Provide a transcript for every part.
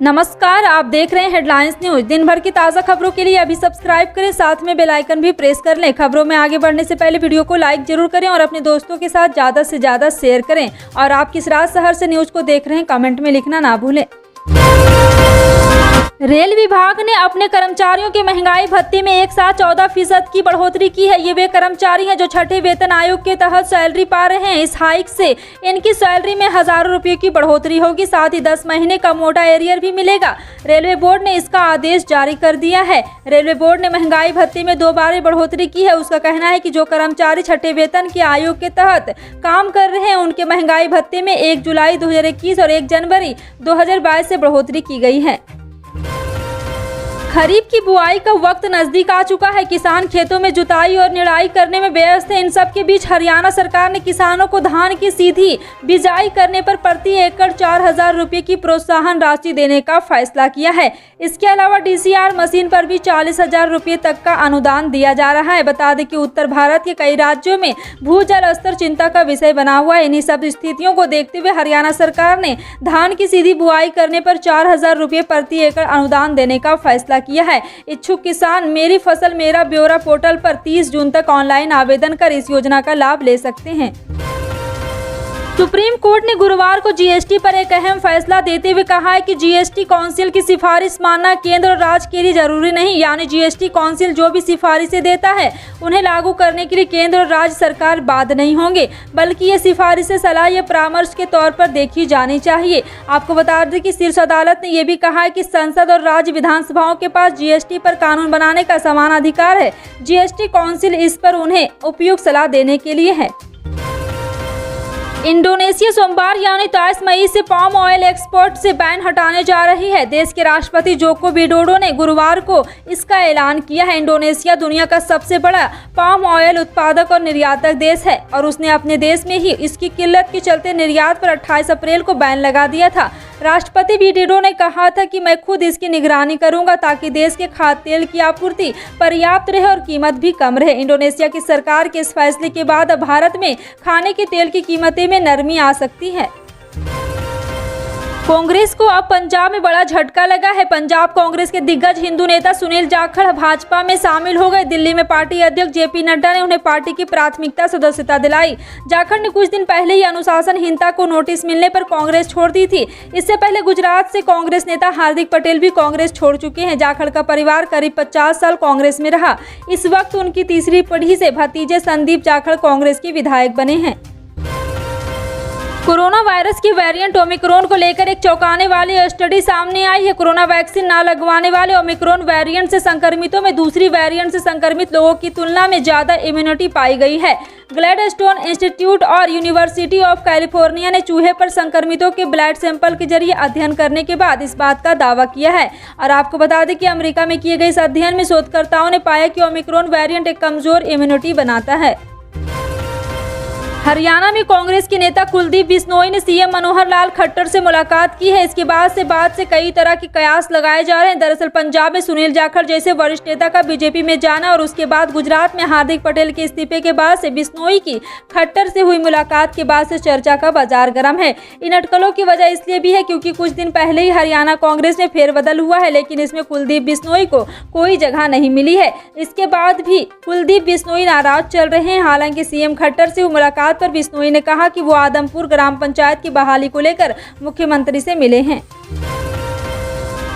नमस्कार, आप देख रहे हैं हेडलाइंस न्यूज। दिन भर की ताज़ा खबरों के लिए अभी सब्सक्राइब करें, साथ में बेल आइकन भी प्रेस कर लें। खबरों में आगे बढ़ने से पहले वीडियो को लाइक जरूर करें और अपने दोस्तों के साथ ज़्यादा से ज़्यादा शेयर करें। और आप किस राज शहर से न्यूज को देख रहे हैं, कमेंट में लिखना ना भूलें। रेल विभाग ने अपने कर्मचारियों के महंगाई भत्ते में एक साथ 14% की बढ़ोतरी की है। ये वे कर्मचारी हैं जो छठे वेतन आयोग के तहत सैलरी पा रहे हैं। इस हाइक से इनकी सैलरी में हजारों रुपए की बढ़ोतरी होगी, साथ ही 10 महीने का मोटा एरियर भी मिलेगा। रेलवे बोर्ड ने इसका आदेश जारी कर दिया है। रेलवे बोर्ड ने महंगाई भत्ते में 2 बार बढ़ोतरी की है। उसका कहना है कि जो कर्मचारी छठे वेतन के आयोग के तहत काम कर रहे हैं, उनके महंगाई भत्ते में 1 जुलाई 2021 और 1 जनवरी 2022 से बढ़ोतरी की गई है। खरीफ की बुआई का वक्त नजदीक आ चुका है। किसान खेतों में जुताई और निराई करने में व्यस्त है। इन सब के बीच हरियाणा सरकार ने किसानों को धान की सीधी बिजाई करने पर प्रति एकड़ 4,000 रुपये की प्रोत्साहन राशि देने का फैसला किया है। इसके अलावा DCR मशीन पर भी 40,000 रुपये तक का अनुदान दिया जा रहा है। बता दें कि उत्तर भारत के कई राज्यों में भूजल स्तर चिंता का विषय बना हुआ है। इन्हीं सब स्थितियों को देखते हुए हरियाणा सरकार ने धान की सीधी बुआई करने पर 4,000 रुपये प्रति एकड़ अनुदान देने का फैसला किया है। इच्छुक किसान मेरी फसल मेरा ब्यौरा पोर्टल पर 30 जून तक ऑनलाइन आवेदन कर इस योजना का लाभ ले सकते हैं। सुप्रीम कोर्ट ने गुरुवार को GST पर एक अहम फैसला देते हुए कहा है कि GST काउंसिल की सिफारिश मानना केंद्र और राज्य के लिए जरूरी नहीं। यानी GST काउंसिल जो भी सिफारिशें देता है उन्हें लागू करने के लिए केंद्र और राज्य सरकार बाध्य नहीं होंगे, बल्कि ये सिफारिशें सलाह या परामर्श के तौर पर देखी जानी चाहिए। आपको बता दें कि शीर्ष अदालत ने यह भी कहा है कि संसद और राज्य विधानसभाओं के पास GST पर कानून बनाने का समान अधिकार है। GST काउंसिल इस पर उन्हें उपयुक्त सलाह देने के लिए है। इंडोनेशिया सोमवार यानी 23 मई से पाम ऑयल एक्सपोर्ट से बैन हटाने जा रही है। देश के राष्ट्रपति जोको विडोडो ने गुरुवार को इसका ऐलान किया है। इंडोनेशिया दुनिया का सबसे बड़ा पाम ऑयल उत्पादक और निर्यातक देश है और उसने अपने देश में ही इसकी किल्लत के चलते निर्यात पर 28 अप्रैल को बैन लगा दिया था। राष्ट्रपति विडोडो ने कहा था कि मैं खुद इसकी निगरानी करूंगा ताकि देश के खाद्य तेल की आपूर्ति पर्याप्त रहे और कीमत भी कम रहे। इंडोनेशिया की सरकार के इस फैसले के बाद अब भारत में खाने के तेल की कीमतें में नरमी आ सकती है। कांग्रेस को अब पंजाब में बड़ा झटका लगा है। पंजाब कांग्रेस के दिग्गज हिंदू नेता सुनील जाखड़ भाजपा में शामिल हो गए। दिल्ली में पार्टी अध्यक्ष JP नड्डा ने उन्हें पार्टी की प्राथमिकता सदस्यता दिलाई। जाखड़ ने कुछ दिन पहले ही अनुशासनहीनता को नोटिस मिलने पर कांग्रेस छोड़ दी थी। इससे पहले गुजरात से कांग्रेस नेता हार्दिक पटेल भी कांग्रेस छोड़ चुके हैं। जाखड़ का परिवार करीब 50 साल कांग्रेस में रहा। इस वक्त उनकी तीसरी पीढ़ी से भतीजे संदीप जाखड़ कांग्रेस के विधायक बने हैं। कोरोना वायरस के वेरिएंट ओमिक्रॉन को लेकर एक चौंकाने वाली स्टडी सामने आई है। कोरोना वैक्सीन न लगवाने वाले ओमिक्रॉन वेरिएंट से संक्रमितों में दूसरी वेरिएंट से संक्रमित लोगों की तुलना में ज्यादा इम्यूनिटी पाई गई है। ग्लैडस्टोन इंस्टीट्यूट और यूनिवर्सिटी ऑफ कैलिफोर्निया ने चूहे पर संक्रमितों के ब्लड सैंपल के जरिए अध्ययन करने के बाद इस बात का दावा किया है। और आपको बता दें कि अमेरिका में किए गए इस अध्ययन में शोधकर्ताओं ने पाया कि ओमिक्रॉन वेरिएंट एक कमजोर इम्यूनिटी बनाता है। हरियाणा में कांग्रेस के नेता कुलदीप बिश्नोई ने CM मनोहर लाल खट्टर से मुलाकात की है। इसके बाद से कई तरह के कयास लगाए जा रहे हैं। दरअसल पंजाब में सुनील जाखड़ जैसे वरिष्ठ नेता का बीजेपी में जाना और उसके बाद गुजरात में हार्दिक पटेल के इस्तीफे के बाद से बिश्नोई की खट्टर से हुई मुलाकात के बाद से चर्चा का बाजार गर्म है। इन अटकलों की वजह इसलिए भी है क्योंकि कुछ दिन पहले ही हरियाणा कांग्रेस में फेरबदल हुआ है, लेकिन इसमें कुलदीप बिश्नोई को कोई जगह नहीं मिली है। इसके बाद भी कुलदीप बिश्नोई नाराज चल रहे हैं। हालांकि CM खट्टर से हुई मुलाकात पर बिश्नोई ने कहा कि वो आदमपुर ग्राम पंचायत की बहाली को लेकर मुख्यमंत्री से मिले हैं।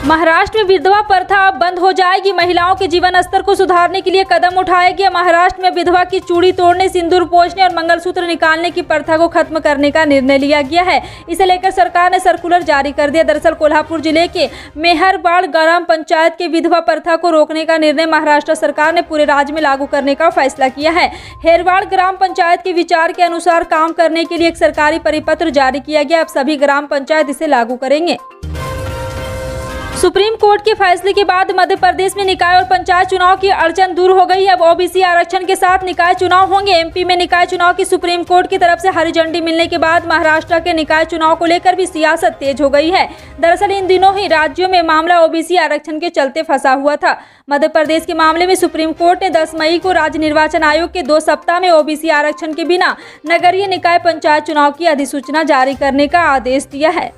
महाराष्ट्र में विधवा प्रथा अब बंद हो जाएगी। महिलाओं के जीवन स्तर को सुधारने के लिए कदम उठाया गया। महाराष्ट्र में विधवा की चूड़ी तोड़ने, सिंदूर पोंछने और मंगलसूत्र निकालने की प्रथा को खत्म करने का निर्णय लिया गया है। इसे लेकर सरकार ने सर्कुलर जारी कर दिया। दरअसल कोल्हापुर जिले के मेहरबाड़ ग्राम पंचायत के विधवा प्रथा को रोकने का निर्णय महाराष्ट्र सरकार ने पूरे राज्य में लागू करने का फैसला किया है। हेरवाड़ ग्राम पंचायत के विचार के अनुसार काम करने के लिए एक सरकारी परिपत्र जारी किया गया। अब सभी ग्राम पंचायत इसे लागू करेंगे। सुप्रीम कोर्ट के फैसले के बाद मध्य प्रदेश में निकाय और पंचायत चुनाव की अड़चन दूर हो गई है। अब OBC आरक्षण के साथ निकाय चुनाव होंगे। MP में निकाय चुनाव की सुप्रीम कोर्ट की तरफ से हरी झंडी मिलने के बाद महाराष्ट्र के निकाय चुनाव को लेकर भी सियासत तेज हो गई है। दरअसल इन दिनों ही राज्यों में मामला OBC आरक्षण के चलते फंसा हुआ था। मध्य प्रदेश के मामले में सुप्रीम कोर्ट ने 10 मई को राज्य निर्वाचन आयोग के 2 सप्ताह में OBC आरक्षण के बिना नगरीय निकाय पंचायत चुनाव की अधिसूचना जारी करने का आदेश दिया है।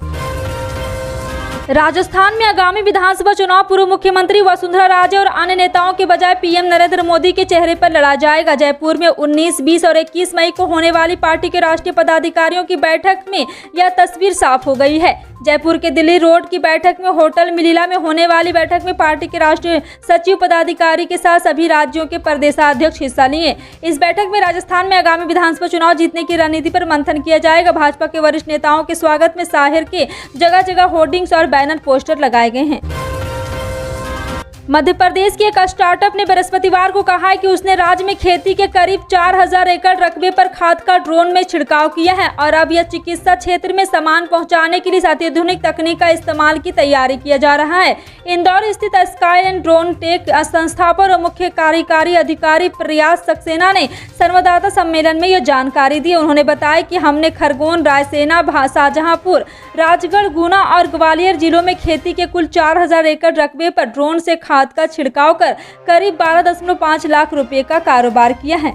राजस्थान में आगामी विधानसभा चुनाव पूर्व मुख्यमंत्री वसुंधरा राजे और अन्य नेताओं के बजाय पीएम नरेंद्र मोदी के चेहरे पर लड़ा जाएगा। जयपुर में 19, 20 और 21 मई को होने वाली पार्टी के राष्ट्रीय पदाधिकारियों की बैठक में यह तस्वीर साफ हो गई है। जयपुर के दिल्ली रोड की बैठक में होटल मिलिला में होने वाली बैठक में पार्टी के राष्ट्रीय सचिव पदाधिकारी के साथ सभी राज्यों के प्रदेशाध्यक्ष हिस्सा लिए। इस बैठक में राजस्थान में आगामी विधानसभा चुनाव जीतने की रणनीति पर मंथन किया जाएगा। भाजपा के वरिष्ठ नेताओं के स्वागत में शहर के जगह जगह होर्डिंग्स और बैनर पोस्टर लगाए गए हैं। मध्य प्रदेश के एक स्टार्टअप ने बृहस्पतिवार को कहा है कि उसने राज्य में खेती के करीब 4000 एकड़ रकबे पर खाद का ड्रोन में छिड़काव किया है और अब यह चिकित्सा क्षेत्र में सामान पहुंचाने के लिए अत्याधुनिक तकनीक का इस्तेमाल की तैयारी किया जा रहा है। इंदौर स्थित स्काई एंड ड्रोन टेक संस्थापक और मुख्य कार्यकारी अधिकारी प्रयास सक्सेना ने संवाददाता सम्मेलन में यह जानकारी दी। उन्होंने बताया कि हमने खरगोन, रायसेना, शाहजहांपुर, राजगढ़, गुना और ग्वालियर जिलों में खेती के कुल 4000 एकड़ रकबे पर ड्रोन से खाद का छिड़काव कर करीब 12.5 लाख रुपए का कारोबार किया है।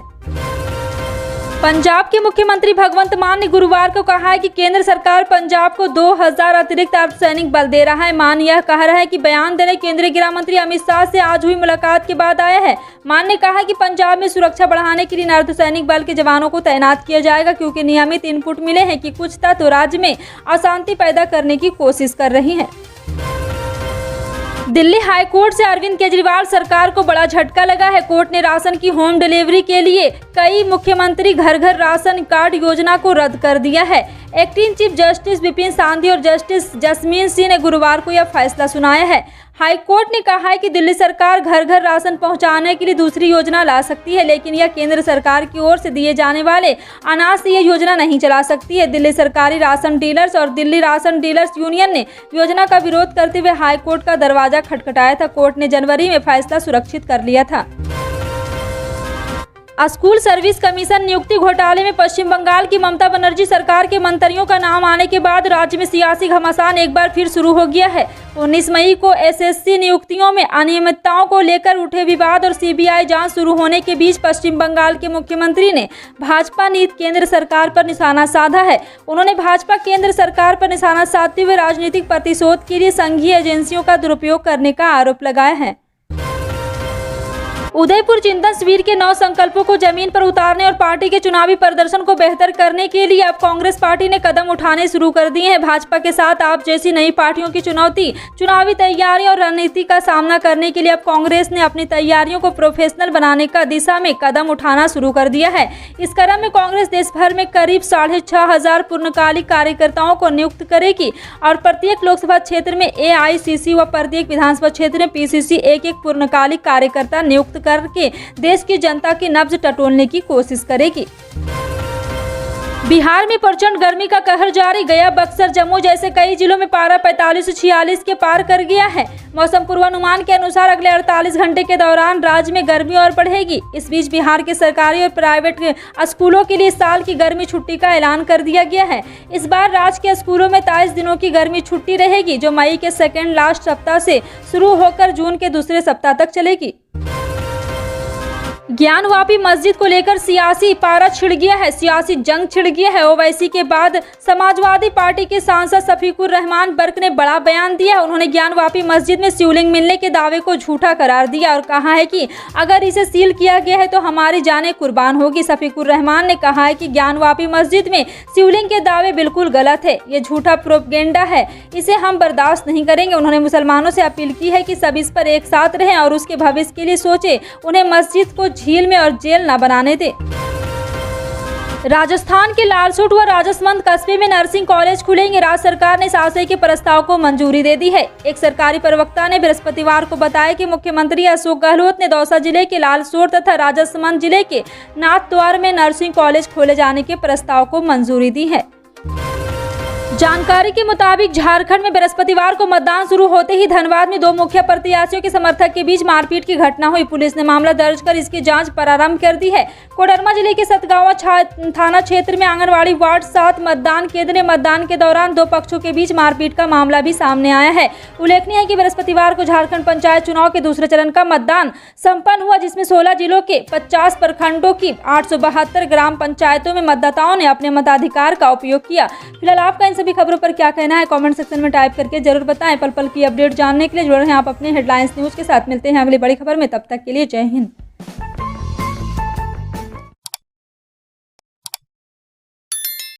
पंजाब के मुख्यमंत्री भगवंत मान ने गुरुवार को कहा है कि केंद्र सरकार पंजाब को 2000 अतिरिक्त अर्धसैनिक बल दे रहा है। मान यह कह रहा है कि बयान देने केंद्रीय गृह मंत्री अमित शाह से आज हुई मुलाकात के बाद आया है। मान ने कहा कि पंजाब में सुरक्षा बढ़ाने के लिए अर्धसैनिक बल के जवानों को तैनात किया जाएगा क्योंकि नियमित इनपुट मिले हैं कि कुछ तत्व राज्य में अशांति पैदा करने की कोशिश कर रही हैं। दिल्ली हाई कोर्ट से अरविंद केजरीवाल सरकार को बड़ा झटका लगा है। कोर्ट ने राशन की होम डिलीवरी के लिए कई मुख्यमंत्री घर घर राशन कार्ड योजना को रद्द कर दिया है। Acting chief justice Vipin Sanghi और जस्टिस जसमीन सिंह ने गुरुवार को यह फैसला सुनाया है। हाई कोर्ट ने कहा है कि दिल्ली सरकार घर घर राशन पहुंचाने के लिए दूसरी योजना ला सकती है, लेकिन यह केंद्र सरकार की ओर से दिए जाने वाले अनाज से यह योजना नहीं चला सकती है। दिल्ली सरकारी राशन डीलर्स और दिल्ली राशन डीलर्स यूनियन ने योजना का विरोध करते हुए हाई कोर्ट का दरवाजा खटखटाया था। कोर्ट ने जनवरी में फैसला सुरक्षित कर लिया था। स्कूल सर्विस कमीशन नियुक्ति घोटाले में पश्चिम बंगाल की ममता बनर्जी सरकार के मंत्रियों का नाम आने के बाद राज्य में सियासी घमासान एक बार फिर शुरू हो गया है। 19 मई को एसएससी नियुक्तियों में अनियमितताओं को लेकर उठे विवाद और सीबीआई जांच शुरू होने के बीच पश्चिम बंगाल के मुख्यमंत्री ने भाजपा नीति केंद्र सरकार पर निशाना साधा है। उन्होंने भाजपा केंद्र सरकार पर निशाना साधते हुए राजनीतिक प्रतिशोध के लिए संघीय एजेंसियों का दुरुपयोग करने का आरोप लगाया है। उदयपुर चिंतन शिविर के 9 संकल्पों को जमीन पर उतारने और पार्टी के चुनावी प्रदर्शन को बेहतर करने के लिए अब कांग्रेस पार्टी ने कदम उठाने शुरू कर दिए हैं। भाजपा के साथ आप जैसी नई पार्टियों की चुनावी तैयारी और रणनीति का सामना करने के लिए अब कांग्रेस ने अपनी तैयारियों को प्रोफेशनल बनाने का दिशा में कदम उठाना शुरू कर दिया है। इस क्रम में कांग्रेस देश भर में करीब 6500 पूर्णकालिक कार्यकर्ताओं को नियुक्त करेगी और प्रत्येक लोकसभा क्षेत्र में एआईसीसी व प्रत्येक विधानसभा क्षेत्र में पीसीसी एक पूर्णकालिक कार्यकर्ता नियुक्त करके देश की जनता की नब्ज टटोलने की कोशिश करेगी। बिहार में प्रचंड गर्मी का कहर जारी। गया, बक्सर, जम्मू जैसे कई जिलों में पारा 45 से 46 के पार कर गया है। मौसम पूर्वानुमान के अनुसार अगले 48 घंटे के दौरान राज्य में गर्मी और बढ़ेगी। इस बीच बिहार के सरकारी और प्राइवेट स्कूलों के लिए साल की गर्मी छुट्टी का ऐलान कर दिया गया है। इस बार राज्य के स्कूलों में 23 दिनों की गर्मी छुट्टी रहेगी, जो मई के सेकेंड लास्ट सप्ताह से शुरू होकर जून के दूसरे सप्ताह तक चलेगी। ज्ञानवापी मस्जिद को लेकर सियासी पारा छिड़ गया है, सियासी जंग छिड़ गया है। ओवैसी के बाद समाजवादी पार्टी के सांसद शफीकुर रहमान बर्क ने बड़ा बयान दिया। उन्होंने ज्ञानवापी मस्जिद में शिवलिंग मिलने के दावे को झूठा करार दिया और कहा है कि अगर इसे सील किया गया है तो हमारी जानें कुर्बान होगी। शफीकुर रहमान ने कहा है कि ज्ञानवापी मस्जिद में शिवलिंग के दावे बिल्कुल गलत है, ये झूठा प्रोपेगेंडा है, इसे हम बर्दाश्त नहीं करेंगे। उन्होंने मुसलमानों से अपील की है कि सब इस पर एक साथ रहें और उसके भविष्य के लिए सोचे, उन्हें मस्जिद को झील में और जेल न बनाने दे। राजस्थान के लालसोट व राजसमंद कस्बे में नर्सिंग कॉलेज खुलेंगे। राज्य सरकार ने इस आशय के प्रस्ताव को मंजूरी दे दी है। एक सरकारी प्रवक्ता ने बृहस्पतिवार को बताया कि मुख्यमंत्री अशोक गहलोत ने दौसा जिले के लालसोट तथा राजसमंद जिले के नाथद्वार में नर्सिंग कॉलेज खोले जाने के प्रस्ताव को मंजूरी दी है। जानकारी के मुताबिक झारखंड में बृहस्पतिवार को मतदान शुरू होते ही धनबाद में 2 मुख्य प्रत्याशियों के समर्थक के बीच मारपीट की घटना हुई। पुलिस ने मामला दर्ज कर इसकी जांच प्रारंभ कर दी है। कोडरमा जिले के सतगावा थाना क्षेत्र में आंगनवाड़ी वार्ड 7 मतदान केंद्र में मतदान के दौरान 2 पक्षों के बीच मारपीट का मामला भी सामने आया है। उल्लेखनीय है कि बृहस्पतिवार को झारखंड पंचायत चुनाव के दूसरे चरण का मतदान संपन्न हुआ, जिसमें 16 जिलों के 50 प्रखंडों की 872 ग्राम पंचायतों में मतदाताओं ने अपने मताधिकार का उपयोग किया। फिलहाल आपका इन सभी सभी खबरों पर क्या कहना है कमेंट सेक्शन में टाइप करके जरूर बताएं। पल पल की अपडेट जानने के लिए जुड़े रहें आप अपने हेडलाइंस न्यूज़ के साथ। मिलते हैं अगली बड़ी खबर में, तब तक के लिए जय हिंद।